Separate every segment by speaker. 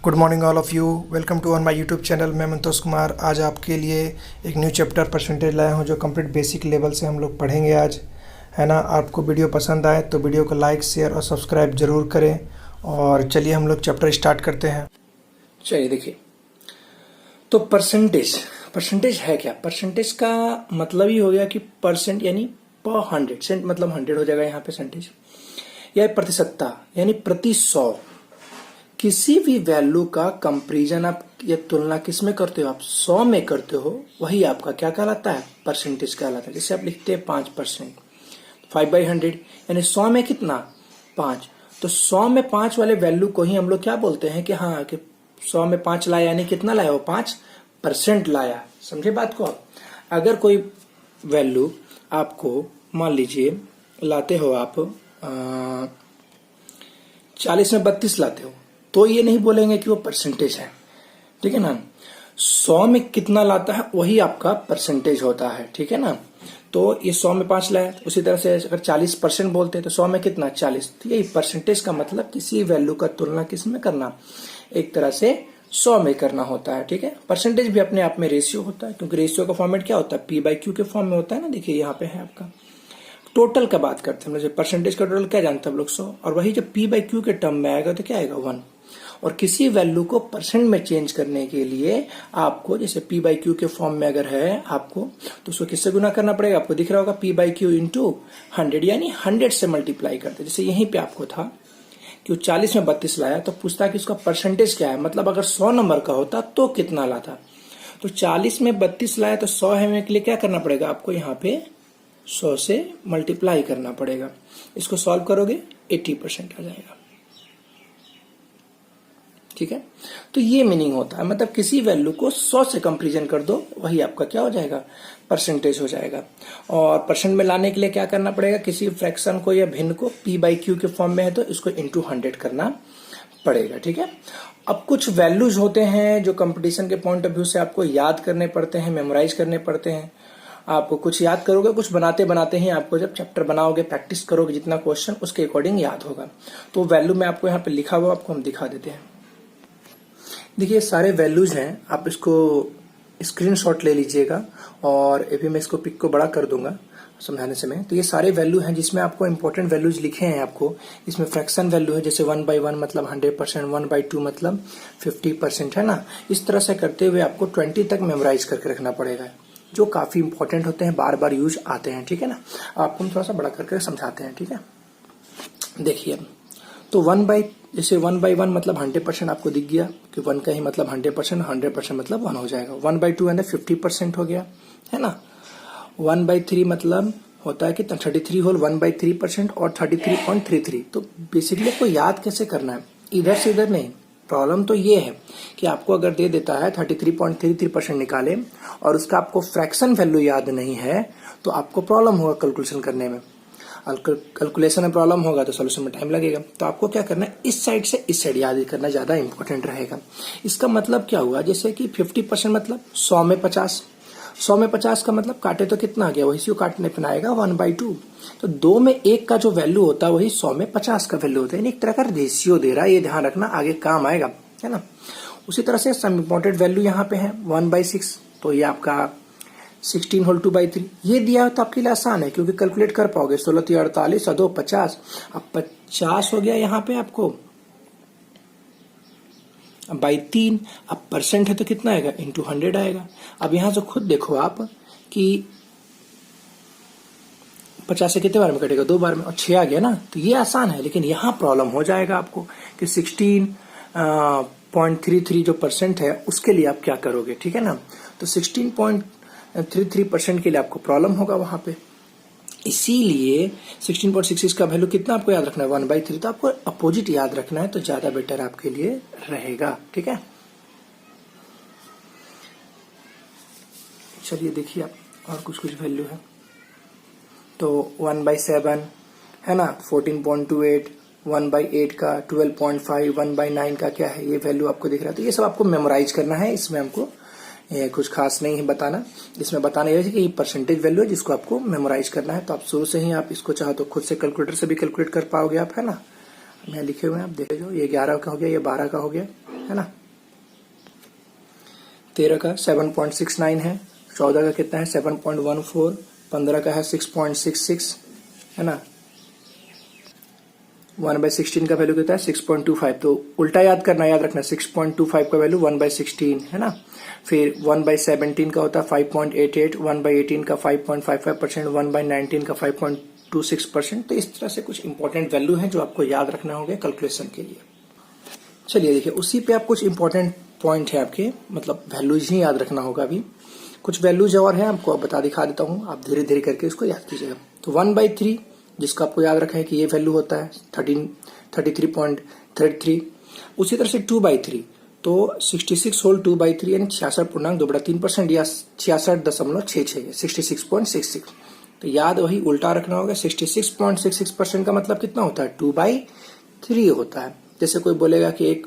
Speaker 1: Good morning all of you. Welcome to on my YouTube channel. मैं मंतोष कुमार आज आपके लिए एक न्यू चैप्टर परसेंटेज लाया हूँ जो कंप्लीट बेसिक लेवल से हम लोग पढ़ेंगे आज, है ना। आपको वीडियो पसंद आए तो वीडियो को लाइक शेयर और सब्सक्राइब ज़रूर करें। और चलिए हम लोग चैप्टर स्टार्ट करते हैं।
Speaker 2: चलिए देखिए, तो परसेंटेज परसेंटेज है क्या? परसेंटेज का मतलब ही हो गया कि परसेंट यानी पर 100, सेंट मतलब 100 हो जाएगा यहाँ पे सेंटेज, या प्रतिशतता यानी प्रति 100। किसी भी वैल्यू का कंपैरिजन आप या तुलना किस में करते हो? आप 100 में करते हो, वही आपका क्या कहलाता है? परसेंटेज कहलाता है। जैसे आप लिखते हैं 5%, 5/100 यानी 100 में कितना? 5। तो 100 में 5 वाले वैल्यू को ही हम लोग क्या बोलते हैं कि हाँ कि 100 में 5 लाया, यानी कितना लाया? वो 5% लाया। समझे बात को? अगर कोई वैल्यू आपको मान लीजिए लाते हो आप 40 में 32 लाते हो, तो ये नहीं बोलेंगे कि वो परसेंटेज है, ठीक है ना। 100 में कितना लाता है वही आपका परसेंटेज होता है, ठीक है ना। तो ये 100 में 5 लाया, उसी तरह से अगर 40% बोलते हैं तो 100 में कितना? 40। तो यही परसेंटेज का मतलब किसी वैल्यू का तुलना किस में करना? एक तरह से 100 में करना होता है, ठीक है। परसेंटेज भी अपने आप में रेशियो होता है, क्योंकि रेशियो का फॉर्मेट क्या होता है? P/Q के फॉर्म में होता है ना। देखिए यहाँ पे है आपका टोटल का बात करते हैं हम लोग। परसेंटेज का टोटल क्या जानते हैं हम लोग? 100। और वही जब P/Q के टर्म में आएगा तो क्या आएगा? 1। और किसी वैल्यू को परसेंट में चेंज करने के लिए आपको, जैसे P/Q के फॉर्म में अगर है आपको, तो उसको किससे गुना करना पड़ेगा? आपको दिख रहा होगा P/Q इंटू 100, यानी 100 से मल्टीप्लाई करते। जैसे यहीं पे आपको था कि वो 40 में 32 लाया, तो पूछता कि उसका परसेंटेज क्या है, मतलब अगर 100 नंबर का होता तो कितना लाता। तो 40 में 32 लाया तो 100 है के लिए क्या करना पड़ेगा? आपको यहाँ पे 100 से मल्टीप्लाई करना पड़ेगा। इसको सॉल्व करोगे 80% आ जाएगा, ठीक है। तो ये मीनिंग होता है, मतलब किसी वैल्यू को 100 से कंपैरिजन कर दो, वही आपका क्या हो जाएगा? परसेंटेज हो जाएगा। और परसेंट में लाने के लिए क्या करना पड़ेगा? किसी फ्रैक्शन को या भिन्न को P/Q के फॉर्म में है तो इसको इंटू 100 करना पड़ेगा, ठीक है। अब कुछ वैल्यूज होते हैं जो कंपटीशन के पॉइंट ऑफ व्यू से आपको याद करने पड़ते हैं, मेमोराइज करने पड़ते हैं। आपको कुछ याद करोगे, कुछ बनाते बनाते ही आपको जब चैप्टर बनाओगे, प्रैक्टिस करोगे जितना क्वेश्चन, उसके अकॉर्डिंग याद होगा। तो वैल्यू में आपको यहाँ पे लिखा हुआ आपको हम दिखा देते हैं। देखिए सारे वैल्यूज हैं, आप इसको स्क्रीनशॉट ले लीजिएगा, और अभी मैं इसको पिक को बड़ा कर दूंगा समझाने समय। तो ये सारे वैल्यू हैं जिसमें आपको इंपॉर्टेंट वैल्यूज लिखे हैं आपको। इसमें फ्रैक्शन वैल्यू है, जैसे 1/1 मतलब 100%, 1/2 मतलब 50%, है ना। इस तरह से करते हुए आपको 20 तक मेमोराइज करके रखना पड़ेगा, जो काफी इंपॉर्टेंट होते हैं, बार बार यूज आते हैं, ठीक है ना। आपको हम थोड़ा सा बड़ा करके समझाते हैं, ठीक है। देखिए तो जैसे 1/1 मतलब 100% आपको दिख गया कि 1 का ही मतलब 100%, 100% मतलब 1 हो जाएगा। 1/2 यानी 50% हो गया, है ना। 1/3 मतलब होता है कि 33 होल 1/3% और 33.33। तो बेसिकली आपको याद कैसे करना है? इधर से इधर नहीं। प्रॉब्लम तो ये है कि आपको अगर दे देता है 33.33% निकाले और उसका आपको फ्रैक्शन वैल्यू याद नहीं है, तो आपको प्रॉब्लम होगा कैलकुलेशन करने में। कैलकुलेशन में प्रॉब्लम होगा तो सोल्यूशन में टाइम लगेगा। तो आपको क्या करना है? इस साइड से इस साइड याद करना ज्यादा इंपॉर्टेंट रहेगा। इसका मतलब क्या हुआ? जैसे कि 50% मतलब 100 में 50, 100 में 50 का मतलब काटे तो कितना आ गया? वही काटने पर आएगा 1/2। तो 2 में 1 का जो वैल्यू होता है वही 100 में 50 का वैल्यू होता है, एक तरह का रेशियो दे रहा है। ये ध्यान रखना, आगे काम आएगा, है ना। उसी तरह से सम इम्पोर्टेंट वैल्यू यहाँ पे है 1/6, तो ये आपका 16 होल 2/3 ये दिया है। तो आपके लिए आसान है क्योंकि कैलकुलेट कर पाओगे। 16 3 48 और 2 50, अब 50 हो गया यहाँ पे आपको /3। अब परसेंट है तो कितना आएगा? इंटू 100 आएगा। अब यहां से खुद देखो आप कि 50 से कितने बार में कटेगा? 2 बार में, और 6 आ गया ना। तो ये आसान है, लेकिन यहाँ प्रॉब्लम हो जाएगा आपको कि 16.33 जो परसेंट है उसके लिए आप क्या करोगे, ठीक है ना। तो 16.33% के लिए आपको प्रॉब्लम होगा वहां पे। इसीलिए 16.66 का वैल्यू कितना आपको याद रखना है? 1/3। तो आपको अपोजिट याद रखना है तो ज्यादा बेटर आपके लिए रहेगा, ठीक है। चलिए देखिए आप और कुछ वैल्यू है। तो 1/7 है ना, 14.28, 1/8 का 12.5, 1/9 का क्या है? ये वैल्यू आपको दिख रहा है। तो ये सब आपको मेमोराइज करना है। इसमें हमको कुछ खास नहीं है बताना। इसमें बताना यह है कि ये परसेंटेज वैल्यू है जिसको आपको मेमोराइज करना है। तो आप शुरू से ही आप इसको चाहो तो खुद से कैलकुलेटर से भी कैलकुलेट कर पाओगे आप, है ना। यहाँ लिखे हुए हैं, आप देख लो, ये 11 का हो गया, ये 12 का हो गया, है ना। 13 का 7.69 है, 14 का कितना है 7.14, 15 का है 6.66, है ना। 1/16 का वैल्यू कितना है 6.25, तो उल्टा याद करना, याद रखना 6.25 का वैल्यू 1/16, है ना। फिर 1/17 का होता है 5.88, 1/18 का 5.55%, 1/19 का 5.26%। तो इस तरह से कुछ इंपॉर्टेंट वैल्यू हैं जो आपको याद रखना होगा कैलकुलेशन के लिए। चलिए देखिए, उसी पे आप कुछ इंपॉर्टेंट पॉइंट है आपके, मतलब वैल्यूज ही याद रखना होगा। अभी कुछ वैल्यूज और हैं, आपको बता दिखा देता हूँ, आप धीरे धीरे करके इसको याद कीजिएगा। तो 1/3 जिसका आपको याद रखा है कि ये वैल्यू होता है 33.33। उसी तरह से 2/3, तो 66 होल 2/3 यानी 66.2/3% या 66.66, 66.66। तो याद वही उल्टा रखना होगा। 66.66% का मतलब कितना होता है 2/3 होता है। जैसे कोई बोलेगा कि एक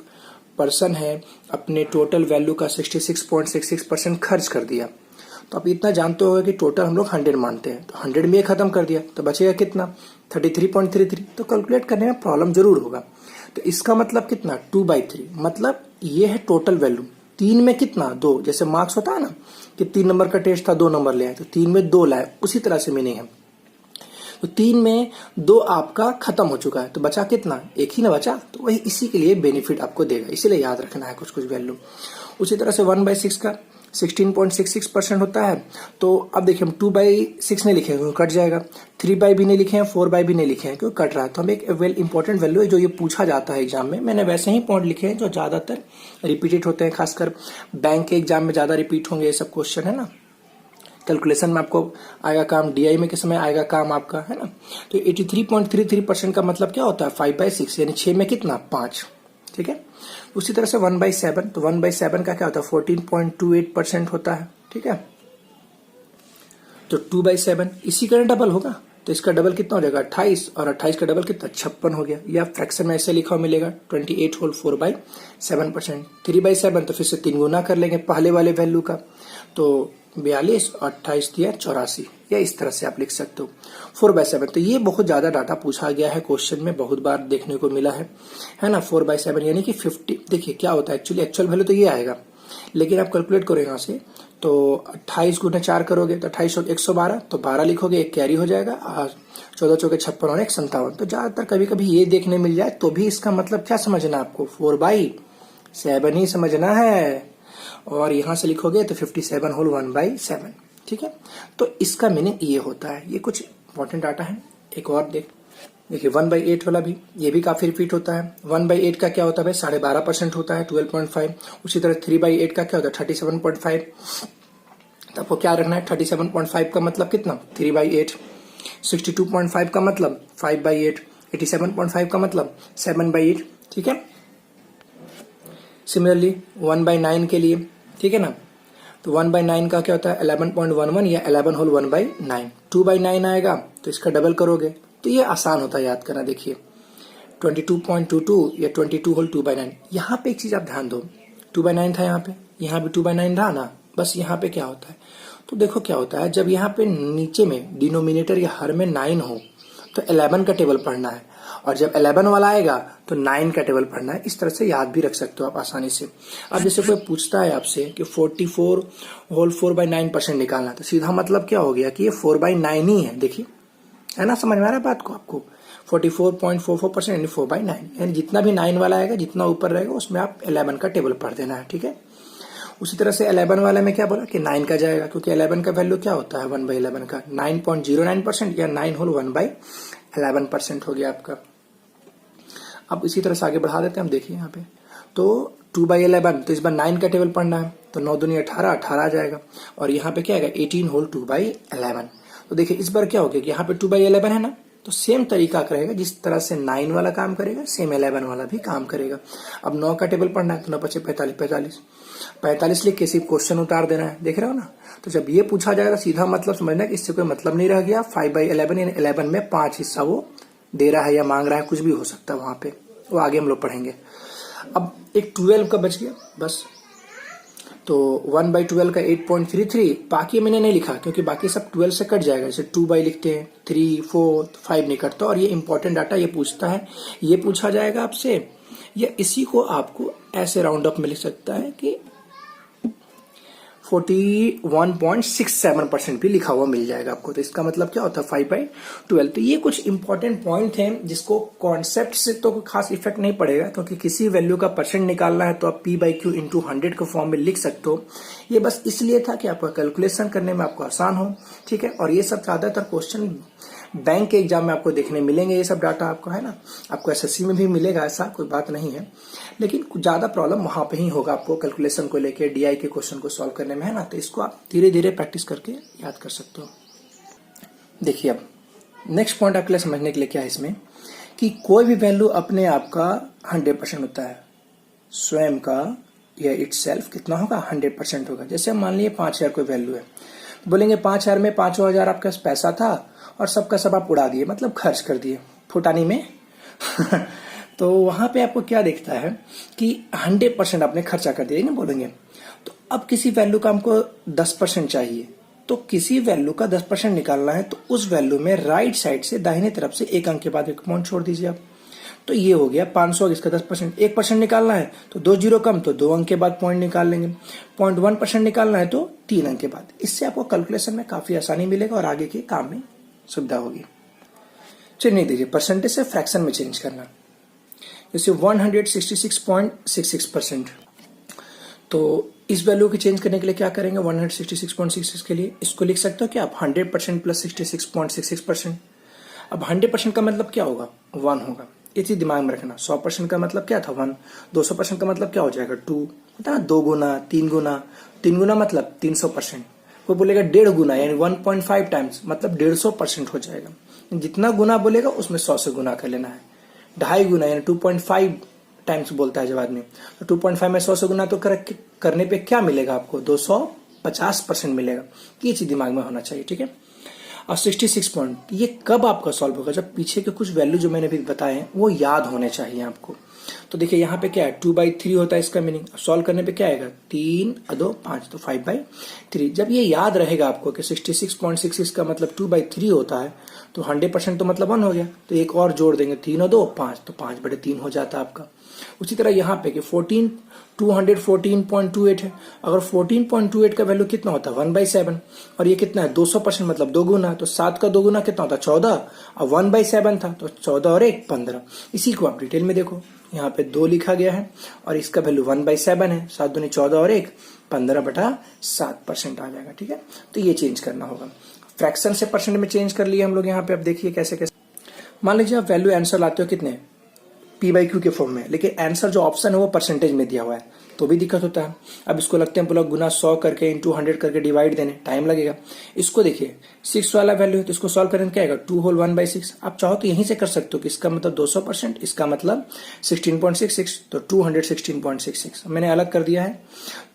Speaker 2: पर्सन है, अपने टोटल वैल्यू का 66.66% खर्च कर दिया, तो आप इतना जानते हो कि टोटल हम लोग 100 मानते हैं, तो 100 में 1 खत्म कर दिया तो बचेगा कितना 33.33। तो कैलकुलेट करने में प्रॉब्लम जरूर होगा। तो इसका मतलब कितना 2/3, मतलब ये है टोटल वैल्यू। 3 में कितना 2, जैसे मार्क्स होता है ना कि 3 नंबर का टेस्ट था 2 नंबर ले आए, तो 3 में 2 लाए, उसी तरह से मीनिंग है। तो 3 में 2 आपका खत्म हो चुका है, तो बचा कितना, 1 ही ना बचा, तो वही इसी के लिए बेनिफिट आपको देगा, इसीलिए याद रखना है कुछ कुछ वैल्यू। उसी तरह से 1/6 का 16.66% होता है। तो अब देखिए हम 2/6 नहीं लिखे हैं, कट जाएगा। 3/, भी नहीं लिखे हैं, 4/, भी नहीं लिखे हैं, क्यों कट रहा है। तो हम एक वेल इंपॉर्टेंट वैल्यू है जो ये पूछा जाता है एग्जाम में। मैंने वैसे ही पॉइंट लिखे हैं जो ज्यादातर रिपीटेड होते हैं, खासकर बैंक के एग्जाम में ज्यादा रिपीट होंगे ये सब क्वेश्चन, है ना। कैलकुलेशन में आपको आएगा काम, डीआई में किस समय आएगा काम आपका, है ना। तो 83.33% का मतलब क्या होता है 5/6, यानी 6 में कितना 5, ठीक है। उसी तरह से 1/7, तो 1/7 का क्या होता है 14.28% होता है, ठीक है। तो 2/7 इसी का डबल होगा, तो इसका डबल कितना हो जाएगा 28, और 28 का डबल कितना 56 हो गया। या फ्रैक्शन में ऐसे लिखा हुआ मिलेगा 28 होल 4/7%। 3/7 तो फिर से 3 गुना कर लेंगे पहले वाले वैल्यू का, तो 42 और 28 दिया 84, या इस तरह से आप लिख सकते हो 4/7। तो ये बहुत ज्यादा डाटा पूछा गया है क्वेश्चन में, बहुत बार देखने को मिला है ना। 4/7 यानी कि 50। देखिए क्या होता है एक्चुअल वैल्यू तो ये आएगा, लेकिन आप कैलकुलेट करो यहाँ से, तो 28 गुना 4 करोगे तो 28 112, तो 12 लिखोगे, एक कैरी हो जाएगा, 14 चौके 56 और 1 57। तो ज्यादातर कभी कभी ये देखने मिल जाए, तो भी इसका मतलब क्या समझना आपको 4/7 ही समझना है। और यहां से लिखोगे तो 57 होल 1/7, ठीक है। तो इसका मीनिंग ये होता है। ये कुछ इंपॉर्टेंट डाटा है। एक और देखिए 1/8 वाला भी, ये भी काफी रिपीट होता है। 1/8 का क्या होता है भाई 12.5% होता है 12.5। उसी तरह 3/8 का क्या होता है 37.5। तो आपको क्या रखना है 37.5 का मतलब कितना 3/8, 62.5 का मतलब 5/8, 87.5 का मतलब 7/8, ठीक है। सिमिलरली 1/9 के लिए, ठीक है ना, तो 1/9 का क्या होता है 11.11 या 11 होल 1/9। 2/9 आएगा तो इसका डबल करोगे, तो ये आसान होता है याद करना। देखिए 22.22 या 22 होल 2/9। यहाँ पे एक चीज आप ध्यान दो, 2/9 था यहाँ पे 2/9 रहा ना, बस यहाँ पे क्या होता है, तो देखो क्या होता है, जब यहाँ पे नीचे में डिनोमिनेटर या हर में 9 हो तो 11 का टेबल पढ़ना है, और जब 11 वाला आएगा तो 9 का टेबल पढ़ना है। इस तरह से याद भी रख सकते हो आप आसानी से। अब जैसे कोई पूछता है आपसे कि 44 होल 4/9% निकालना, तो सीधा मतलब क्या हो गया कि ये 4/9 ही है। देखिए है ना, समझ में आ रहा है बात को आपको। 44.44% यानी 4/9, यानी जितना भी 9 वाला आएगा, जितना ऊपर रहेगा उसमें आप 11 का टेबल पढ़ देना है, ठीक है। उसी तरह से 11 वाले में क्या बोला कि 9 का जाएगा, क्योंकि 11 का वैल्यू क्या होता है 1/11 का 9.09% या 9 होल 1/11% हो गया आपका। अब इसी तरह से आगे बढ़ा देते हैं हम। देखिए यहाँ पे तो 2/11, तो इस बार 9 का टेबल पढ़ना है, तो 9 दूनी 18, 18 आ जाएगा, और यहाँ पे क्या आएगा 18 होल 2/11। तो देखिए इस बार क्या हो गया कि यहाँ पे 2/11 है ना, तो सेम तरीका करेगा, जिस तरह से 9 वाला काम करेगा सेम 11 वाला भी काम करेगा। अब 9 का टेबल पढ़ना है, तो 9 5 45, 45 लिख के सिर्फ क्वेश्चन उतार देना है, देख रहे हो ना। तो जब ये पूछा जाएगा सीधा मतलब समझना कि इससे कोई मतलब नहीं रह गया। 5/11 यानी 11 में 5 हिस्सा वो दे रहा है या मांग रहा है, कुछ भी हो सकता है वहां पे, वो आगे हम लोग पढ़ेंगे। अब एक 12 का बच गया बस, तो 1/12 का 8.33, बाकी मैंने नहीं लिखा क्योंकि बाकी सब 12 से कट जाएगा। जैसे 2 लिखते हैं, 3, 4, 5 नहीं कटता। और ये इंपॉर्टेंट डाटा ये पूछता है, ये पूछा जाएगा आपसे, या इसी को आपको ऐसे राउंड अप में लिख सकता है कि 41.67% भी लिखा हुआ मिल जाएगा आपको। तो इसका मतलब क्या होता है 5/12। तो ये कुछ इंपॉर्टेंट पॉइंट हैं जिसको कॉन्सेप्ट से तो कोई खास इफेक्ट नहीं पड़ेगा, क्योंकि किसी वैल्यू का परसेंट निकालना है तो आप P/Q × 100 के फॉर्म में लिख सकते हो। ये बस इसलिए था कि आपका कैलकुलेशन करने में आपको आसान हो, ठीक है। और ये सब ज्यादातर क्वेश्चन बैंक के एग्जाम में आपको देखने मिलेंगे, ये सब डाटा आपको, है ना। आपको SSC में भी मिलेगा, ऐसा कोई बात नहीं है, लेकिन ज्यादा प्रॉब्लम वहां पे ही होगा आपको कैलकुलेशन को लेके, DI के क्वेश्चन को सॉल्व करने में, है ना। तो इसको आप धीरे धीरे प्रैक्टिस करके याद कर सकते हो। देखिए अब नेक्स्ट पॉइंट आपके लिए समझने के लिए क्या है इसमें, कि कोई भी वैल्यू अपने आप का 100% होता है, स्वयं का या इटसेल्फ कितना होगा 100% होगा। जैसे मान लीजिए 5000 कोई वैल्यू है, बोलेंगे 5000 में 5000 आपका पैसा था और सबका सब आप उड़ा दिए, मतलब खर्च कर दिए फुटानी में तो वहां पे आपको क्या दिखता है कि 100% आपने खर्चा कर दिया, नहीं बोलेंगे। तो अब किसी वैल्यू का हमको 10% चाहिए, तो किसी वैल्यू का 10% निकालना है तो उस वैल्यू में राइट साइड से दाहिने तरफ से एक अंक के बाद एक पॉइंट छोड़ दीजिए आप। तो ये हो गया 500, इसका 10%, 1% निकालना है तो 2 जीरो कम, तो 2 अंक के बाद पॉइंट निकाल लेंगे। 0.1% निकालना है तो 3 अंक के बाद। इससे आपको कैलकुलेशन में काफी आसानी मिलेगा और आगे के काम में सुविधा होगी। चलिए देखिए, परसेंटेज से फ्रैक्शन में चेंज करना, जैसे 166.66%। तो इस वैल्यू को चेंज करने के लिए क्या करेंगे, 166.66 के लिए इसको लिख सकते हो कि आप 100% प्लस 66.66%। अब 100% का मतलब क्या होगा, 1 होगा, ये चीज दिमाग में रखना। 100% का मतलब क्या था 1, 200% का मतलब क्या हो जाएगा 2, होता है 2 गुना, 3 गुना, 3 गुना मतलब 300%। कोई बोलेगा 1.5 गुना यानी 1.5 टाइम्स, मतलब 150% हो जाएगा। जितना गुना बोलेगा उसमें 100 से गुना कर लेना है। 2.5 गुना यानी 2.5 टाइम्स बोलता है जब आदमी, तो 2.5 में 100 से गुना तो करने पे क्या मिलेगा आपको, 250% मिलेगा। ये चीज दिमाग में होना चाहिए, ठीक है। और 66 पॉइंट ये कब आपका सॉल्व होगा, जब पीछे के कुछ वैल्यू जो मैंने भी बताए हैं वो याद होने चाहिए आपको। तो देखिए यहाँ पे क्या है, 2/3 होता है इसका मीनिंग। सॉल्व करने पे क्या आएगा, 3 और 2 5, तो 5/3। जब ये याद रहेगा आपको कि 66.66 का मतलब 2/3 होता है, तो 100% तो मतलब 1 हो गया। तो एक और जोड़ देंगे, 3 और 2 5, तो 5/3 हो जाता है आपका। उसी तरह यहाँ पे कि 214.28 है, अगर 14.28 का वैल्यू कितना होता है 1/7, और ये कितना है 200% मतलब 2 गुना, तो 7 का 2 गुना कितना होता है 14, और 1/7 था तो 14 और 1 15। इसी को आप डिटेल में देखो, यहाँ पे 2 लिखा गया है और इसका वैल्यू 1/7 है, 7 दूनी 14 और 1 15/7% आ जाएगा, ठीक है। तो ये चेंज करना होगा, फ्रैक्शन से परसेंट में चेंज कर लिए हम लोग। यहाँ पे अब देखिए कैसे कैसे, मान लीजिए आप वैल्यू आंसर लाते हो कितने P/Q के फॉर्म में, लेकिन आंसर जो ऑप्शन है वो परसेंटेज में दिया हुआ है, तो भी दिक्कत होता है। अब इसको लगते हैं पूरा गुना 100 करके इंटू 100 करके डिवाइड देने, टाइम लगेगा। इसको देखिए 6 वाला वैल्यू है, तो इसको सॉल्व करने क्या आएगा 2 होल 1/6। आप चाहो तो यहीं से कर सकते हो कि इसका मतलब 200%, इसका मतलब 16.66, तो 216.66 मैंने अलग कर दिया है।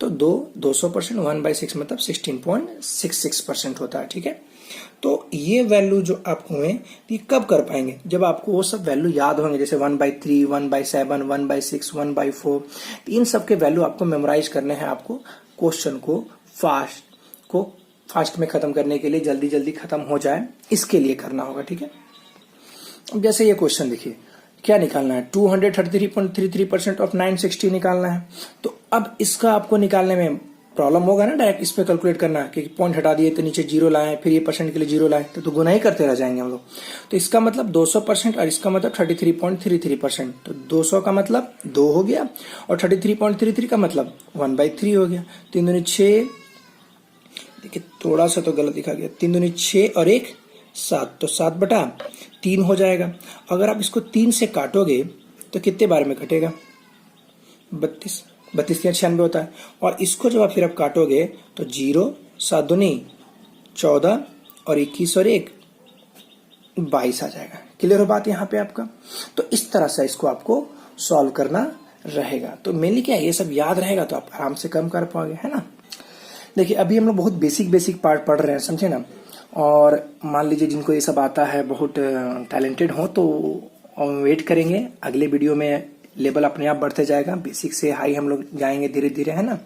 Speaker 2: तो 200% 1/6 मतलब 16.66% होता है, ठीक है। तो ये वैल्यू जो आपको है ये कब कर पाएंगे, जब आपको वो सब वैल्यू याद होंगे, जैसे 1/3, 1/7, 1/6, 1/4। तो इन सब के वैल्यू आपको मेमोराइज करने हैं। आपको क्वेश्चन को फास्ट में खत्म करने के लिए, जल्दी जल्दी खत्म हो जाए इसके लिए करना होगा, ठीक है। अब जैसे ये क्वेश्चन देखिए, क्या निकालना है 233.33% ऑफ 960 निकालना है। तो अब इसका आपको निकालने में प्रॉब्लम होगा ना, डायरेक्ट इस पे कैलकुलेट करना है कि पॉइंट हटा दिए तो नीचे 0 लाए, फिर ये परसेंट के लिए 0 लाए, तो गुना ही करते रह जाएंगे हम लोग। तो इसका मतलब 200% और इसका मतलब 33.33%। तो 200 का मतलब 2 हो गया और 33.33 का मतलब 1/3 हो गया। 3 दूनी 6, देखिए थोड़ा सा तो गलत लिखा गया, 3 दूनी 6 और 1 7, तो 7/3 हो जाएगा। अगर आप इसको 3 से काटोगे तो कितने बार में कटेगा, 32 32 या 96 होता है। और इसको जब आप फिर आप काटोगे तो 0 7 दूनी 14 और 21 और 1 22 आ जाएगा। क्लियर हो बात यहाँ पे आपका। तो इस तरह से इसको आपको सॉल्व करना रहेगा। तो मेनली क्या है, ये सब याद रहेगा तो आप आराम से कम कर पाओगे, है ना। देखिए अभी हम लोग बहुत बेसिक पार्ट पढ़ रहे हैं, समझे ना। और मान लीजिए जिनको ये सब आता है, बहुत टैलेंटेड हो, तो वेट करेंगे, अगले वीडियो में लेवल अपने आप बढ़ते जाएगा, बेसिक से हाई हम लोग जाएंगे धीरे धीरे, है ना।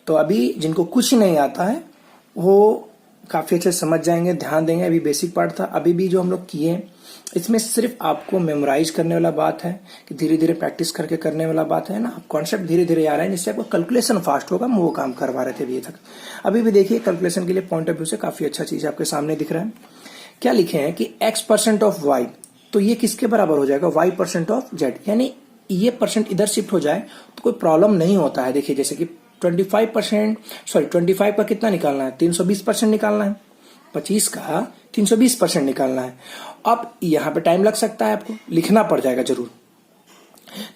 Speaker 2: तो अभी जिनको कुछ नहीं आता है वो काफी अच्छे समझ जाएंगे, ध्यान देंगे। अभी बेसिक पार्ट था, अभी भी जो हम लोग किए इसमें सिर्फ आपको मेमोराइज करने वाला बात है कि धीरे धीरे प्रैक्टिस करके करने वाला बात है ना। कॉन्सेप्ट धीरे धीरे आ रहा है जिससे आपको कैलकुलेशन फास्ट होगा। हम वो काम करवा रहे थे अभी तक। अभी भी देखिए कैलकुलेशन के लिए पॉइंट ऑफ व्यू से काफी अच्छा चीज आपके सामने दिख रहा है। क्या लिखे हैं कि x% ऑफ y, तो ये किसके बराबर हो जाएगा, y% ऑफ z। यानी ये परसेंट इधर शिफ्ट हो जाए तो कोई प्रॉब्लम नहीं होता है। देखिए जैसे कि 25 का कितना निकालना है, 320% निकालना है। 25 का 320% निकालना है। अब यहाँ पे टाइम लग सकता है, आपको लिखना पड़ जाएगा जरूर,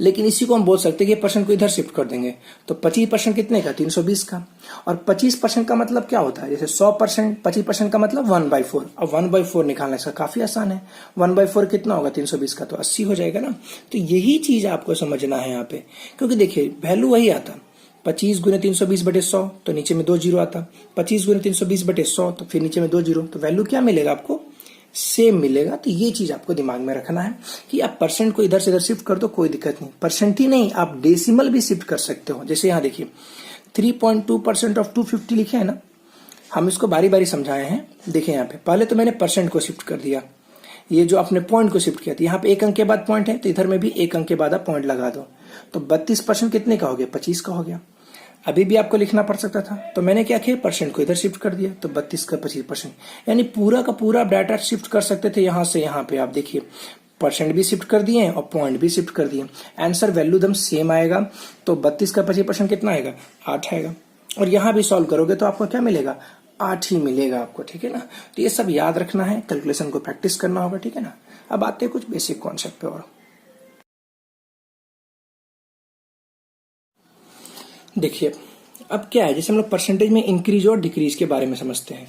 Speaker 2: लेकिन इसी को हम बोल सकते हैं कि परसेंट को इधर शिफ्ट कर देंगे। तो 25% कितने का, 320 का। और 25% का मतलब क्या होता है, जैसे 100%, 25% का मतलब 1/4। अब 1/4 निकालना इसका काफी आसान है। 1/4 कितना होगा 320 का, तो 80 हो जाएगा ना। तो यही चीज आपको समझना है यहाँ पे, क्योंकि देखिए वैल्यू वही आता। 25 गुने 320/100 तो नीचे में 2 जीरो आता। 25 गुने 320/100 तो फिर नीचे में 2 जीरो। तो वैल्यू क्या मिलेगा आपको, सेम मिलेगा। तो ये चीज आपको दिमाग में रखना है कि आप परसेंट को इधर से इधर शिफ्ट कर दो, कोई दिक्कत नहीं। परसेंट ही नहीं, आप डेसिमल भी शिफ्ट कर सकते हो। जैसे यहाँ देखिए 3.2% ऑफ 250 लिखे हैं ना, हम इसको बारी बारी समझाए हैं। देखिए यहाँ पे पहले तो मैंने परसेंट को शिफ्ट कर दिया, ये जो अपने पॉइंट को शिफ्ट किया था। यहाँ पे 1 अंक के बाद पॉइंट है, तो इधर में भी 1 अंक के बाद आप पॉइंट लगा दो। तो 32% कितने का हो गया, 25 का हो गया। अभी भी आपको लिखना पड़ सकता था, तो मैंने क्या किया, परसेंट को इधर शिफ्ट कर दिया। तो 32 का 25%, यानी पूरा का पूरा डाटा शिफ्ट कर सकते थे यहाँ से यहाँ पे। आप देखिए परसेंट भी शिफ्ट कर दिए और पॉइंट भी शिफ्ट कर दिए। आंसर वैल्यू एकदम सेम आएगा। तो 32 का 25% कितना आएगा, 8 आएगा। और यहाँ भी सॉल्व करोगे तो आपको क्या मिलेगा, 8 ही मिलेगा आपको, ठीक है ना। तो ये सब याद रखना है, कैलकुलेशन को प्रैक्टिस करना होगा, ठीक है ना। अब आते हैं कुछ बेसिक कॉन्सेप्ट पे। और देखिए अब क्या है, जैसे हम लोग परसेंटेज में इंक्रीज और डिक्रीज के बारे में समझते हैं।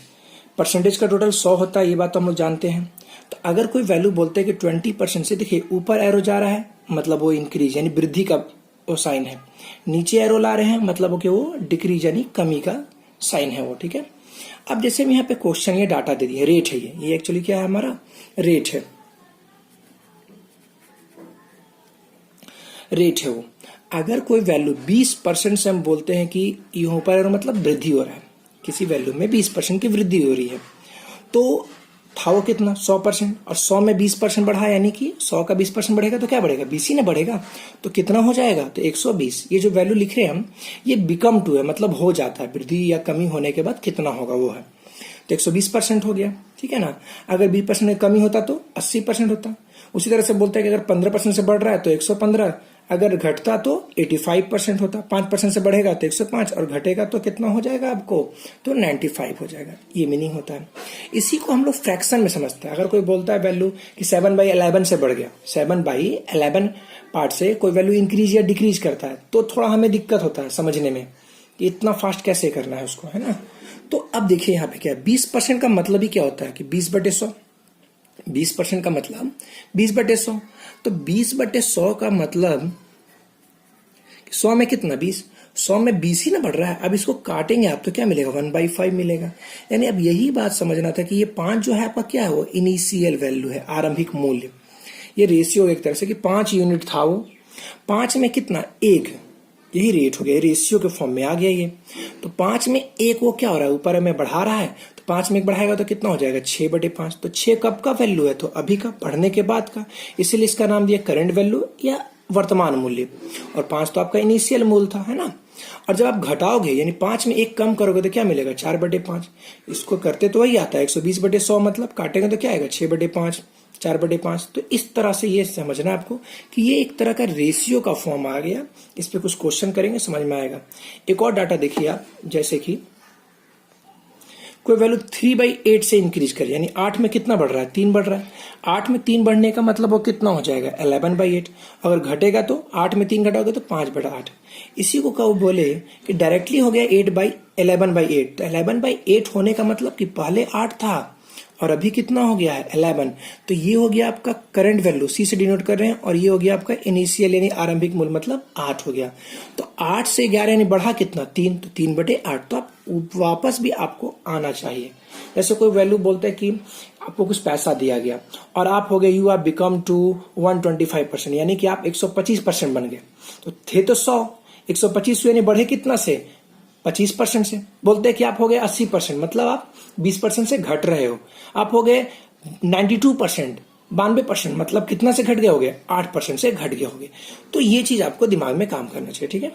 Speaker 2: परसेंटेज का टोटल 100 होता है, ये बात तो हम लोग जानते हैं। तो अगर कोई वैल्यू बोलते हैं कि 20% से, देखिए ऊपर एरो जा रहा है मतलब वो इंक्रीज यानी वृद्धि का वो साइन है। नीचे एरो ला रहे हैं मतलब कि वो डिक्रीज यानी कमी का साइन है वो, ठीक है। अब जैसे हम यहाँ पे क्वेश्चन ये डाटा दे दिए, रेट है ये एक्चुअली क्या है, हमारा रेट है। रेट है वो। अगर कोई वैल्यू 20% से हम बोलते हैं कि यहाँ पर मतलब वृद्धि हो रहा है, किसी वैल्यू में 20% की वृद्धि हो रही है, तो था वो कितना 100%, और 100 में 20% बढ़ा यानी कि 100 का 20% बढ़ेगा तो क्या बढ़ेगा, 20 ही ना बढ़ेगा। तो कितना हो जाएगा, तो 120। ये जो वैल्यू लिख रहे हैं हम, ये बिकम टू है, मतलब हो जाता है, वृद्धि या कमी होने के बाद कितना होगा वो है। तो 120% हो गया, ठीक है ना। अगर 20% में कमी होता तो 80% होता। उसी तरह से बोलते हैं कि अगर 15% से बढ़ रहा है तो 115, अगर घटता तो 85% होता। 5% से बढ़ेगा तो 105, और घटेगा तो कितना हो जाएगा आपको, तो 95 हो जाएगा। ये मीनिंग होता है। इसी को हम लोग फ्रैक्शन में समझते हैं। अगर कोई बोलता है वैल्यू कि 7/11 से बढ़ गया, 7/11 पार्ट से कोई वैल्यू इंक्रीज या डिक्रीज करता है, तो थोड़ा हमें दिक्कत होता है समझने में कि इतना फास्ट कैसे करना है उसको, है ना। तो अब देखिए यहाँ पे क्या है, 20% का मतलब ही क्या होता है कि 20/100। 20% का मतलब 20/100। तो 20/100 का मतलब 100 में कितना, 20। 100 में 20 ही ना बढ़ रहा है। अब इसको काटेंगे आप तो क्या मिलेगा, 1/5 मिलेगा। यानी अब यही बात समझना था कि ये 5 जो है आपका क्या है, वो इनिशियल वैल्यू है, आरंभिक मूल्य। ये रेशियो एक तरह से कि 5 यूनिट था वो, 5 में कितना, 1, यही रेट हो गया, रेशियो के फॉर्म में आ गया ये। तो 5 में 1 वो क्या हो रहा है, ऊपर में बढ़ा रहा है। तो 5 में 1 बढ़ाएगा तो कितना हो जाएगा, 6/5। तो 6 कब का वैल्यू है, तो अभी का, बढ़ने के बाद का, इसीलिए इसका नाम दिया करंट वैल्यू या वर्तमान मूल्य। और 5 तो आपका इनिशियल मूल्य था, है ना। और जब आप घटाओगे यानी 5 में 1 कम करोगे तो क्या मिलेगा, 4/5। इसको करते तो वही आता है 120/100, मतलब काटेंगे तो क्या आएगा, 6/5, 4/5। तो इस तरह से ये समझना है आपको कि ये एक तरह का रेशियो का फॉर्म आ गया। इस पे कुछ क्वेश्चन करेंगे, समझ में आएगा। एक और डाटा देखिए आप, जैसे कि कोई वैल्यू 3/8 से इंक्रीज करे, यानी 8 में कितना बढ़ रहा है, 3 बढ़ रहा है। 8 में 3 बढ़ने का मतलब वो कितना हो जाएगा, 11/8। अगर घटेगा तो 8 में 3 घटाओगे तो 5/8। इसी को कहो बोले कि डायरेक्टली हो गया 11/8। तो 11/8 होने का मतलब कि पहले 8 था और अभी कितना हो गया है, 11। तो ये हो गया आपका करंट वैल्यू, सी से डिनोट कर रहे हैं, और ये हो गया आपका इनिशियल यानी आरंभिक मूल्य, मतलब 8 हो गया। तो 8 से 11 यानी बढ़ा कितना, 3। तो 3/8। तो आप वापस भी आपको आना चाहिए। जैसे कोई वैल्यू बोलता है कि आपको कुछ पैसा दिया गया और आप हो गए, यू आर बिकम टू 125%, यानी कि आप 125% बन गए। तो थे तो 100, 125 यानी बढ़े कितना से, 25% से। बोलते हैं कि आप हो गए 80%, मतलब आप 20% से घट रहे हो। आप हो गए 92%, 92%, मतलब कितना से घट गए होगे? 8% से घट गए होगे। तो ये चीज आपको दिमाग में काम करना चाहिए, ठीक है।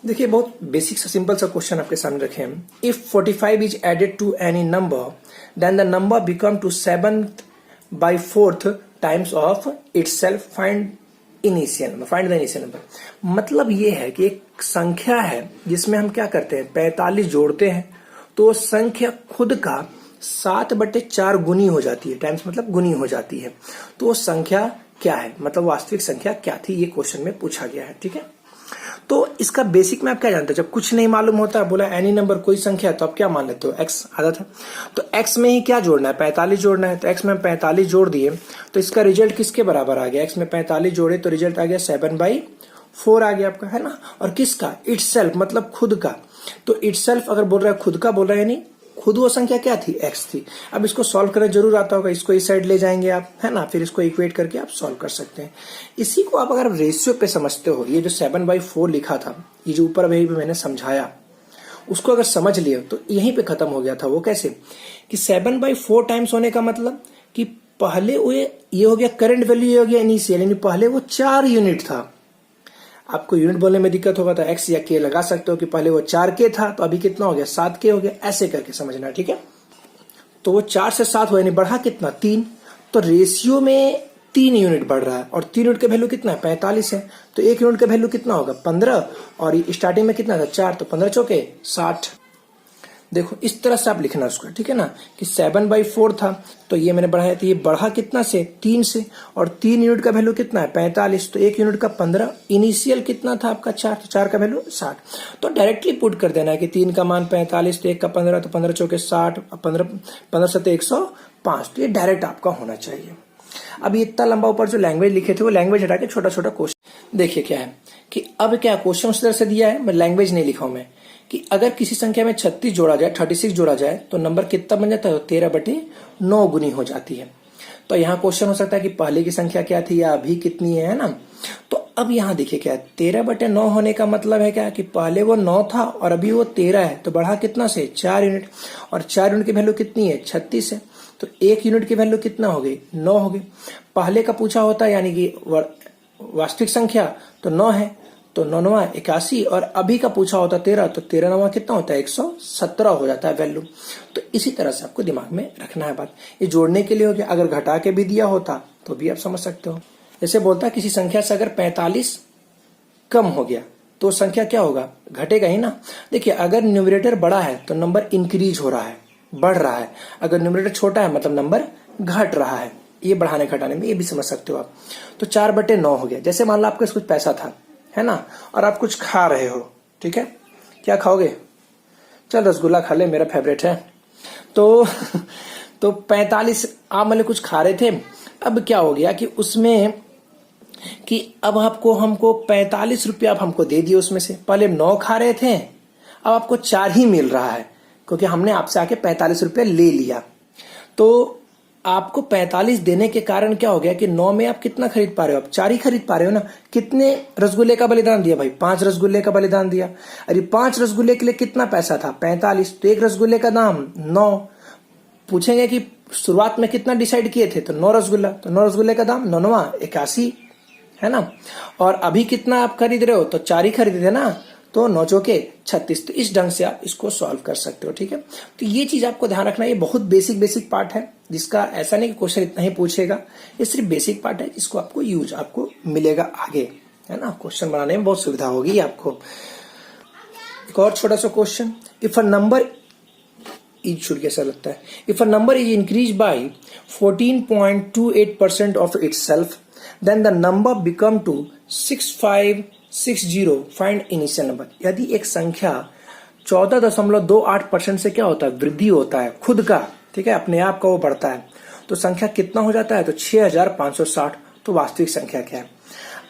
Speaker 2: देखिए, बहुत बेसिक सा सिंपल सा क्वेश्चन आपके सामने रखे हैं। If 45 is added to any number then the number become to 7/4 times of itself, find the initial number. मतलब ये है कि एक संख्या है जिसमें हम क्या करते हैं, 45 जोड़ते हैं तो संख्या खुद का 7/4 गुनी हो जाती है। टाइम्स मतलब गुनी हो जाती है। तो वो संख्या क्या है, मतलब वास्तविक संख्या क्या थी, ये क्वेश्चन में पूछा गया है, ठीक है। तो इसका बेसिक में आप क्या जानते हैं, जब कुछ नहीं मालूम होता, बोला एनी नंबर कोई संख्या, तो आप क्या मान लेते हो? एक्स आदत है। तो एक्स में ही क्या जोड़ना है? 45 जोड़ना है। तो एक्स में 45 जोड़ दिए तो इसका रिजल्ट किसके बराबर आ गया? एक्स में 45 जोड़े तो रिजल्ट आ गया 7/4 आ गया आपका, है ना। और किसका? इटसेल्फ, मतलब खुद का। तो इटसेल्फ अगर बोल रहा है खुद का बोल रहा है, यानी खुद वो संख्या क्या थी? एक्स थी। अब इसको सॉल्व करना जरूर आता होगा, इसको इस साइड ले जाएंगे आप, है ना, फिर इसको इक्वेट करके आप सॉल्व कर सकते हैं। इसी को आप अगर रेशियो पे समझते हो, ये जो 7/4 लिखा था, ये जो ऊपर वही मैंने समझाया, उसको अगर समझ लिया तो यहीं पे खत्म हो गया था। वो कैसे कि 7/4 टाइम्स होने का मतलब कि पहले वो ये हो गया करंट वैल्यू, ये हो गया इनिशियल, यानी पहले वो 4 यूनिट था। आपको यूनिट बोलने में दिक्कत होगा तो एक्स या के लगा सकते हो कि पहले वो 4K था तो अभी कितना हो गया? 7K हो गया। ऐसे करके समझना, ठीक है। तो वो 4 से 7 हुआ, यानी बढ़ा कितना? 3। तो रेशियो में 3 यूनिट बढ़ रहा है और 3 यूनिट का वैल्यू कितना है? 45 है। तो 1 यूनिट का वैल्यू कितना होगा? 15। और स्टार्टिंग में कितना था? 4। तो 15 चौके 60। देखो इस तरह से आप लिखना उसका, ठीक है ना, कि 7/4 था तो ये मैंने बढ़ाया, तो ये बढ़ा कितना से? 3 से। और 3 यूनिट का वैल्यू कितना है? 45। तो 1 यूनिट का 15। इनिशियल कितना था आपका? 4। तो 4 का वैल्यू 60। तो डायरेक्टली पुट कर देना है कि 3 का मान 45, तो 1 का 15, तो 15 चौके 60, 15 से तो 105। तो ये डायरेक्ट आपका होना चाहिए। अब ये इतना लंबा ऊपर जो लैंग्वेज लिखे थे वो लैंग्वेज हटा के छोटा छोटा क्वेश्चन देखिए क्या है कि अब क्या क्वेश्चन उस तरह से दिया है, मैं लैंग्वेज नहीं लिखा हूं मैं, कि अगर किसी संख्या में 36 जोड़ा जाए, 36 जोड़ा जाए तो नंबर कितना बन जाता है? 13/9 गुनी हो जाती है। तो यहाँ क्वेश्चन हो सकता है कि पहले की संख्या क्या थी या अभी कितनी है ना। तो अब यहाँ देखिए क्या है, 13/9 होने का मतलब है क्या कि पहले वो 9 था और अभी वो 13 है। तो बढ़ा कितना से? 4 यूनिट। और 4 यूनिट की वैल्यू कितनी है? 36 है। तो 1 यूनिट की वैल्यू कितना हो गई? 9 हो गई। पहले का पूछा होता है यानी कि वास्तविक संख्या तो 9 है, तो 9 81। और अभी का पूछा होता 13, तो 13 कितना होता है? 117 हो जाता है वैल्यू। तो इसी तरह से आपको दिमाग में रखना है बात। ये जोड़ने के लिए हो गया, अगर घटा के भी दिया होता तो भी आप समझ सकते हो। जैसे बोलता है किसी संख्या से अगर 45 कम हो गया तो संख्या क्या होगा? घटेगा ही ना। देखिए अगर न्यूमरेटर बड़ा है तो नंबर इंक्रीज हो रहा है, बढ़ रहा है। अगर न्यूमरेटर छोटा है मतलब नंबर घट रहा है। ये बढ़ाने घटाने में ये भी समझ सकते हो आप। तो 4/9 हो गया। जैसे मान लो आपके पास कुछ पैसा था, है ना, और आप कुछ खा रहे हो, ठीक है, क्या खाओगे? चल रसगुल्ला खा ले, मेरा फेवरेट है। तो 45 आप मतलब कुछ खा रहे थे। अब क्या हो गया कि उसमें कि अब हमको 45 रुपया आप हमको दे दिए उसमें से। पहले 9 खा रहे थे, अब आपको 4 ही मिल रहा है क्योंकि हमने आपसे आके 45 रुपया ले लिया। तो आपको 45 देने के कारण क्या हो गया कि 9 में आप कितना खरीद पा रहे हो? आप 4 ही खरीद पा रहे हो ना। कितने रसगुल्ले का बलिदान दिया भाई? 5 रसगुल्ले का बलिदान दिया। अरे 5 रसगुल्ले के लिए कितना पैसा था? 45। तो 1 रसगुल्ले का दाम 9। पूछेंगे कि शुरुआत में कितना डिसाइड किए थे? तो 9 रसगुल्ला। तो 9 रसगुल्ले का दाम 9 81, है ना। और अभी कितना आप खरीद रहे हो? तो 4 ही खरीदे थे ना। तो 9 चौके 36। तो इस ढंग से आप इसको सॉल्व कर सकते हो, ठीक है। तो ये चीज आपको ध्यान रखना, ये बहुत बेसिक पार्ट है जिसका ऐसा नहीं कि क्वेश्चन इतना ही पूछेगा। ये सिर्फ बेसिक पार्ट है जिसको आपको यूज आपको मिलेगा आगे, है ना। क्वेश्चन बनाने में बहुत सुविधा होगी आपको। एक और छोटा सा question, if a number is छूट कैसा लगता है, if a number is increase by 14.28% of itself then the number become to 6560, find initial number. यदि एक संख्या 14.28% से क्या होता है? वृद्धि होता है खुद का, ठीक है, अपने आप का वो बढ़ता है। तो संख्या कितना हो जाता है? तो 6560। तो वास्तविक संख्या क्या है?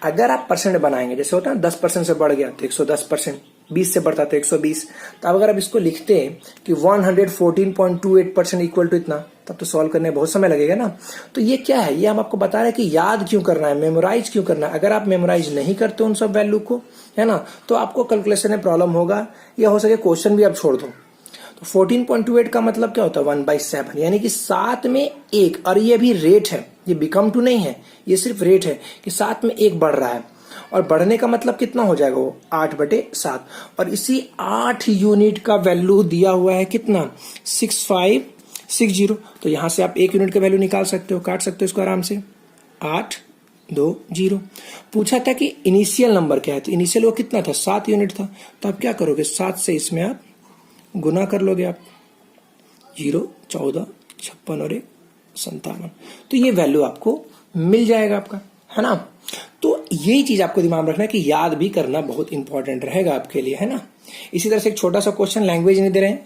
Speaker 2: अगर आप परसेंट बनाएंगे, जैसे होता है 10% से बढ़ गया तो 110%, 20 से बढ़ता तो 120। तो अब अगर आप इसको लिखते हैं कि 114.28% इक्वल टू इतना, तब तो सॉल्व करने में बहुत समय लगेगा ना। तो ये क्या है? ये हम आपको बता रहे हैं कि याद क्यों करना है, मेमोराइज क्यों करना है। अगर आप मेमोराइज नहीं करते उन सब वैल्यू को है ना, तो आपको कैलकुलेशन में प्रॉब्लम होगा, या हो सके क्वेश्चन भी आप छोड़ दो। तो 14.28 का मतलब क्या होता है 1/7, यानी कि 7 में 1, और ये भी रेट है, ये बिकम टू नहीं है, ये सिर्फ रेट है कि 7 में 1 बढ़ रहा है, और बढ़ने का मतलब कितना हो जाएगा वो 8/7, और इसी 8 यूनिट का वैल्यू दिया हुआ है कितना 6560। तो यहां से आप 1 यूनिट का वैल्यू निकाल सकते हो, काट सकते हो इसको आराम से, 820। पूछा था कि इनिशियल नंबर क्या है, तो इनिशियल वो कितना था 7 यूनिट था, तो आप क्या करोगे 7 से इसमें आप गुना कर लोगे आप, 0, 14, 56 और 1, 57। तो ये वैल्यू आपको मिल जाएगा आपका, है ना। तो यही चीज आपको दिमाग में रखना है कि याद भी करना बहुत इंपॉर्टेंट रहेगा आपके लिए, है ना। इसी तरह से एक छोटा सा क्वेश्चन, लैंग्वेज नहीं दे रहे हैं,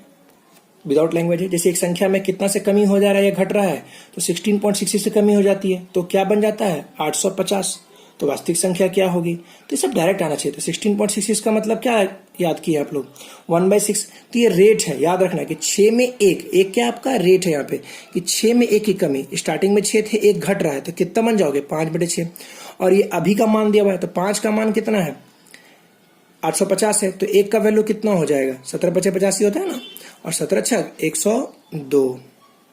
Speaker 2: विदाउट लैंग्वेज है। जैसे एक संख्या में कितना से कमी हो जा रहा है या घट रहा है, तो 16.66 से कमी हो जाती है, तो क्या बन जाता है 850। तो वास्तविक संख्या क्या होगी, तो ये सब डायरेक्ट आना चाहिए। तो 16.66 का मतलब क्या याद किया आप लोग 1/6। तो ये रेट है, याद रखना है कि 6 में 1 क्या आपका रेट है यहाँ पे, कि 6 में 1 की कमी, स्टार्टिंग में 6 थे, 1 घट रहा है, तो कितना बन जाओगे 5/6। और ये अभी का मान दिया हुआ है, तो 5 का मान कितना है 850 है, तो 1 का वैल्यू कितना हो जाएगा 17/85 होता है ना, और 17 102,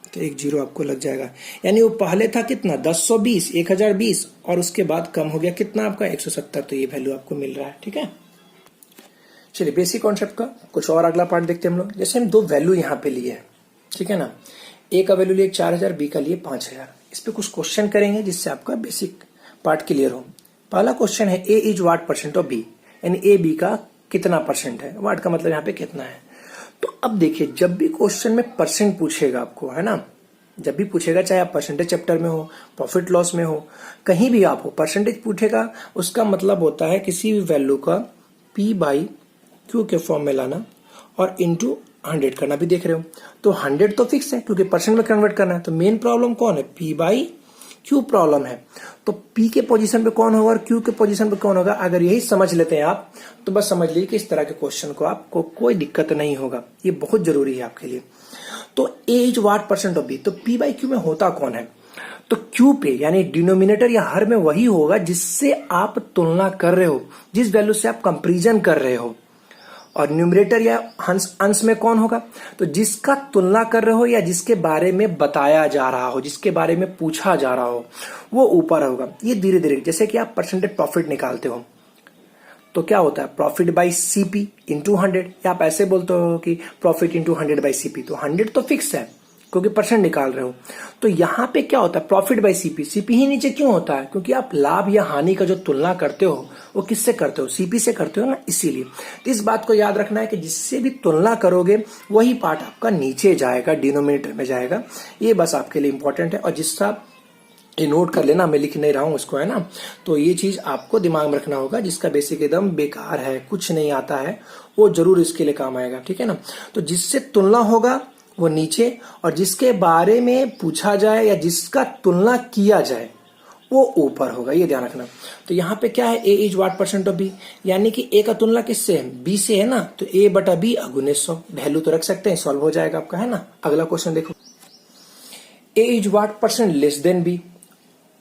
Speaker 2: तो 1 0 आपको लग जाएगा। यानी वो पहले था कितना 1020, 1020, और उसके बाद कम हो गया कितना आपका 170, तो ये वैल्यू आपको मिल रहा है, ठीक है। चलिए बेसिक कॉन्सेप्ट का कुछ और अगला पार्ट देखते हैं हम लोग। जैसे हम 2 वैल्यू यहाँ पे लिए हैं, ठीक है ना, ए का वैल्यू लिए 4000, बी का लिए 5000। इस पे कुछ क्वेश्चन करेंगे जिससे आपका बेसिक पार्ट क्लियर हो। पहला क्वेश्चन है A is what percent of B, यानी ए बी का कितना परसेंट है, वाट का मतलब यहाँ पे कितना है। तो अब देखिए जब भी क्वेश्चन में परसेंट पूछेगा आपको, है ना, जब भी पूछेगा, चाहे आप परसेंटेज चैप्टर में हो, प्रॉफिट लॉस में हो, कहीं भी आप हो, परसेंटेज पूछेगा, उसका मतलब होता है किसी भी वैल्यू का P/Q के फॉर्म में लाना और इंटू 100 करना। भी देख रहे हो, तो 100 तो फिक्स है क्योंकि परसेंट में कन्वर्ट करना है। तो मेन प्रॉब्लम कौन है, P/Q प्रॉब्लम है। तो P के पोजीशन पे कौन होगा और Q के पोजीशन पे कौन होगा, अगर यही समझ लेते हैं आप, तो बस समझ लीजिए कि इस तरह के क्वेश्चन को आपको कोई दिक्कत नहीं होगा। ये बहुत जरूरी है आपके लिए। तो A is what percent of B, तो P/Q में होता कौन है, तो Q पे यानी डिनोमिनेटर या हर में वही होगा जिससे आप तुलना कर रहे हो, जिस वैल्यू से आप कंपैरिजन कर रहे हो। और न्यूमरेटर या अंश में कौन होगा, तो जिसका तुलना कर रहे हो या जिसके बारे में बताया जा रहा हो, जिसके बारे में पूछा जा रहा हो, वो ऊपर होगा। ये धीरे धीरे, जैसे कि आप परसेंटेज प्रॉफिट निकालते हो, तो क्या होता है प्रॉफिट बाई सीपी इंटू 100, या आप ऐसे बोलते हो कि प्रॉफिट इंटू 100 बाई सीपी। तो 100 तो फिक्स है क्योंकि परसेंट निकाल रहे हो। तो यहां पे क्या होता है प्रॉफिट बाई सीपी। सीपी ही नीचे क्यों होता है, क्योंकि आप लाभ या हानि का जो तुलना करते हो वो किससे करते हो, सीपी से करते हो ना, इसीलिए। तो इस बात को याद रखना है कि जिससे भी तुलना करोगे वही पार्ट आपका नीचे जाएगा, डिनोमिनेटर में जाएगा। ये बस आपके लिए इंपॉर्टेंट है, और जिसका ये नोट कर लेना, मैं लिख नहीं रहा हूं उसको, है ना। तो ये चीज आपको दिमाग में रखना होगा, जिसका बेसिक एकदम बेकार है, कुछ नहीं आता है, वो जरूर इसके लिए काम आएगा, ठीक है ना। तो जिससे तुलना होगा वो नीचे, और जिसके बारे में पूछा जाए या जिसका तुलना किया जाए वो ऊपर होगा, ये ध्यान रखना। तो यहाँ पे क्या है, A is what percent of B, यानी कि ए का तुलना किससे है, बी से है ना, तो ए बटा बी अगुने 100, वैल्यू तो रख सकते हैं, सॉल्व हो जाएगा आपका, है ना। अगला क्वेश्चन देखो, A is what percent less than B,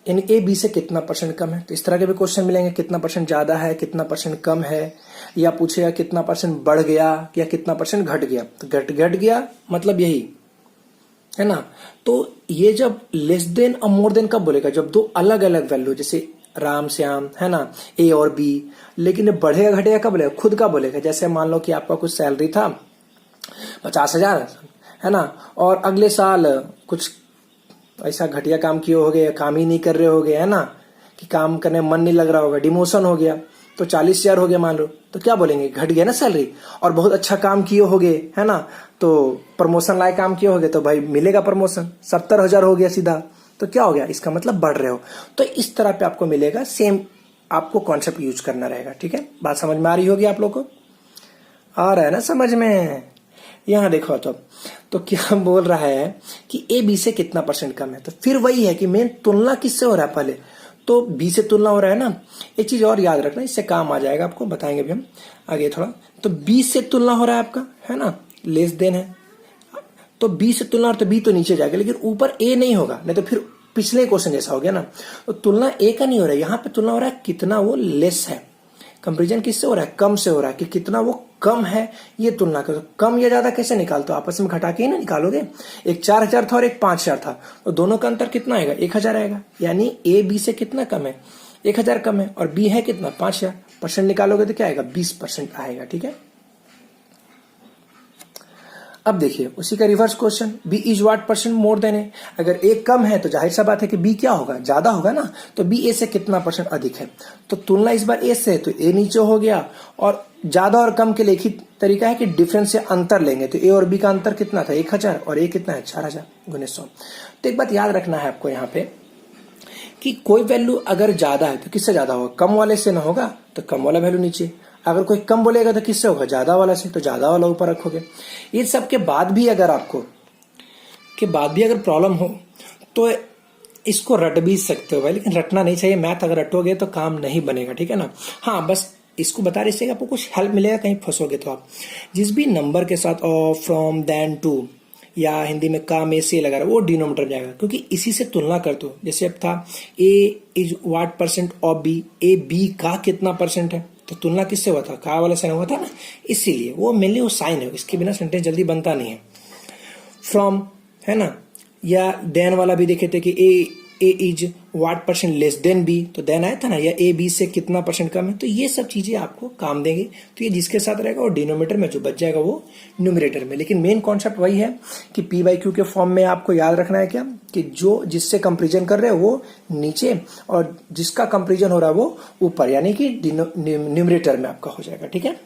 Speaker 2: यानी ए बी से कितना परसेंट कम है। तो इस तरह के भी क्वेश्चन मिलेंगे, कितना परसेंट ज्यादा है, कितना परसेंट कम है, या पूछेगा कितना परसेंट बढ़ गया या कितना परसेंट घट गया। तो घट गया मतलब यही है ना। तो ये जब लेस देन और मोर देन कब बोलेगा, जब दो अलग अलग वैल्यू, जैसे राम श्याम, है ना, ए और बी। लेकिन बढ़ेगा घटेगा कब बोलेगा, खुद का बोलेगा। जैसे मान लो कि आपका कुछ सैलरी था 50,000, है ना, और अगले साल कुछ ऐसा घटिया काम किए होगे, काम ही नहीं कर रहे होगे, है ना, कि काम करने में मन नहीं लग रहा होगा, डिमोशन हो गया, तो 40,000 हो गया मान लो, तो क्या बोलेंगे, घट गया ना सैलरी। और बहुत अच्छा काम किए होगे, है ना, तो प्रमोशन लायक काम किए होगे, तो भाई मिलेगा प्रमोशन, 70,000 हो गया सीधा, तो क्या हो गया, इसका मतलब बढ़ रहे हो। तो इस तरह पे आपको मिलेगा, सेम आपको कॉन्सेप्ट यूज करना रहेगा, ठीक है। बात समझ में आ रही होगी आप लोग को, आ रहा है ना समझ में। यहां देखो तो क्या बोल रहा है कि ए बी से कितना परसेंट कम है। तो फिर वही है कि मेन तुलना किससे हो रहा है, पहले तो बी से तुलना हो रहा है ना। एक चीज और याद रखना, इससे काम आ जाएगा, आपको बताएंगे भी हम आगे थोड़ा। तो बी से तुलना हो रहा है आपका, है ना, लेस देन है, तो बी से तुलना, तो बी तो नीचे जाएगा, लेकिन ऊपर ए नहीं होगा, नहीं तो फिर पिछले क्वेश्चन जैसा हो गया ना। तो तुलना ए का नहीं हो रहा है, यहाँ पे तुलना हो रहा है कितना वो लेस है, कंपेरिजन किससे हो रहा है? कम से हो रहा है कि कितना वो कम है ये तुलना करो। कम या ज्यादा कैसे निकालते हो? आपस में घटा के ही ना निकालोगे। एक 4000 था और एक 5000 था, तो दोनों का अंतर कितना आएगा? 1000 आएगा। यानी ए बी से कितना कम है? 1000 कम है, और बी है कितना? 5000। परसेंट निकालोगे तो क्या आएगा? 20% आएगा। ठीक है, अब देखिए उसी का reverse question, B is what percent more than A. अगर ए कम है तो जाहिर सा बात है कि बी क्या होगा? ज्यादा होगा ना। तो बी ए से कितना परसेंट अधिक है? तो तुलना इस बार ए से है तो ए नीचे हो गया, और ज्यादा और कम के लिए एक ही तरीका है कि डिफरेंस से अंतर लेंगे। तो ए और बी का अंतर कितना था? 1000, और ए कितना है? 4000 गुने 100। तो एक बात याद रखना है आपको यहाँ पे कि कोई वैल्यू अगर ज्यादा है तो किससे ज्यादा होगा? कम वाले से ना होगा, तो कम वाला वैल्यू नीचे। अगर कोई कम बोलेगा तो किससे होगा? ज्यादा वाला से, तो ज्यादा वाला ऊपर रखोगे। ये सब के बाद भी अगर आपको अगर प्रॉब्लम हो तो इसको रट भी सकते हो भाई, लेकिन रटना नहीं चाहिए। मैथ अगर रटोगे तो काम नहीं बनेगा। ठीक है ना। हाँ, बस इसको बता रहे कि आपको कुछ हेल्प मिलेगा कहीं फंसोगे तो। आप जिस भी नंबर के साथ ऑफ, फ्रॉम, देन, टू या हिंदी में का, में, से लगा रहा है वो डिनोमिनेटर में जाएगा, क्योंकि इसी से तुलना करते हो। जैसे अब था A is what percent of B, A B का कितना परसेंट है, तो तुलना किससे हुआ था? का वाला साइन हुआ था ना, इसीलिए वो मेनली वो साइन है, इसके बिना सेंटेंस जल्दी बनता नहीं है। फ्रॉम है ना, या देन वाला भी देखे थे कि A is what percent less than B, तो देन आया था ना, या ए बी से कितना परसेंट कम है। तो ये सब चीजें आपको काम देंगी। तो ये जिसके साथ रहेगा वो डिनोमिनेटर में, जो बच जाएगा वो न्यूमरेटर में। लेकिन मेन कॉन्सेप्ट वही है कि पी बाई क्यू के फॉर्म में आपको याद रखना है क्या, कि जो जिससे कंपेरिजन कर रहे हो वो नीचे, और जिसका कंपेरिजन हो रहा है वो ऊपर, यानी कि न्यूमरेटर में आपका हो जाएगा। ठीक है,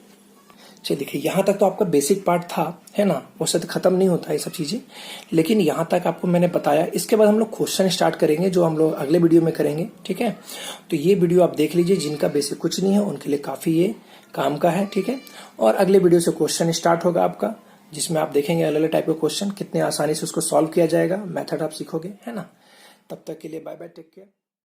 Speaker 2: चलिए देखिए यहाँ तक तो आपका बेसिक पार्ट था, है ना। उससे तो खत्म नहीं होता ये सब चीजें, लेकिन यहाँ तक आपको मैंने बताया। इसके बाद हम लोग क्वेश्चन स्टार्ट करेंगे, जो हम लोग अगले वीडियो में करेंगे। ठीक है, तो ये वीडियो आप देख लीजिए, जिनका बेसिक कुछ नहीं है उनके लिए काफी ये काम का है। ठीक है, और अगले वीडियो से क्वेश्चन स्टार्ट होगा आपका, जिसमें आप देखेंगे अलग अलग टाइप के क्वेश्चन, कितने आसानी से उसको सॉल्व किया जाएगा, मेथड आप सीखोगे, है ना। तब तक के लिए बाय बाय, टेक केयर।